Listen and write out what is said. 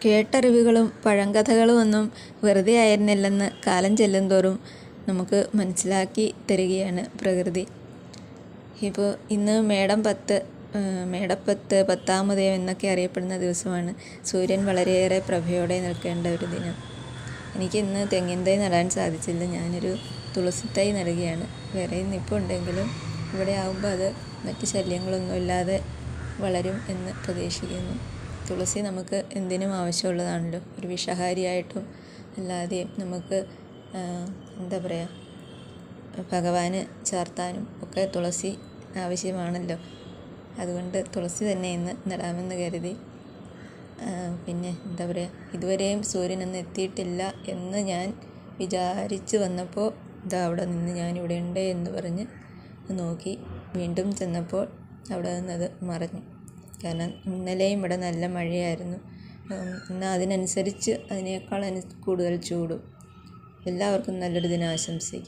കേട്ടറിവുകളും പഴങ്കഥകളും ഒന്നും വെറുതെ ആയിരുന്നില്ലെന്ന് കാലം ചെല്ലുന്തോറും നമുക്ക് മനസ്സിലാക്കി തരികയാണ് പ്രകൃതി. ഇപ്പോൾ ഇന്ന് മേടപ്പത്ത്, പത്താമുദയം എന്നൊക്കെ അറിയപ്പെടുന്ന ദിവസമാണ്. സൂര്യൻ വളരെയേറെ പ്രഭയോടെ നിൽക്കേണ്ട ഒരു ദിനം. എനിക്കിന്ന് തെങ്ങിൻ തൈ നടാൻ സാധിച്ചില്ല. ഞാനൊരു തുളസിത്തൈ നടുകയാണ്. വേറെയും നിൽപ്പുണ്ടെങ്കിലും ഇവിടെ ആകുമ്പോൾ അത് മറ്റ് ശല്യങ്ങളൊന്നുമില്ലാതെ വളരും എന്ന് പ്രതീക്ഷിക്കുന്നു. തുളസി നമുക്ക് എന്തിനും ആവശ്യമുള്ളതാണല്ലോ. ഒരു വിഷഹാരിയായിട്ടും അല്ലാതെയും നമുക്ക് ഭഗവാന് ചാർത്താനും ഒക്കെ തുളസി ആവശ്യമാണല്ലോ. അതുകൊണ്ട് തുളസി തന്നെ ഇന്ന് നടാമെന്ന് കരുതി. പിന്നെ ഇതുവരെയും സൂര്യനൊന്നും എത്തിയിട്ടില്ല എന്ന് ഞാൻ വിചാരിച്ച് വന്നപ്പോൾ അവിടെ നിന്ന് ഞാനിവിടെ ഉണ്ട് എന്ന് പറഞ്ഞ് നോക്കി. വീണ്ടും ചെന്നപ്പോൾ അവിടെ നിന്നത് മറഞ്ഞു. കാരണം ഇന്നലെയും ഇവിടെ നല്ല മഴയായിരുന്നു. എന്നാൽ അതിനനുസരിച്ച് അതിനേക്കാൾ കൂടുതൽ ചൂടും. എല്ലാവർക്കും നല്ലൊരു ദിനം ആശംസിക്കും.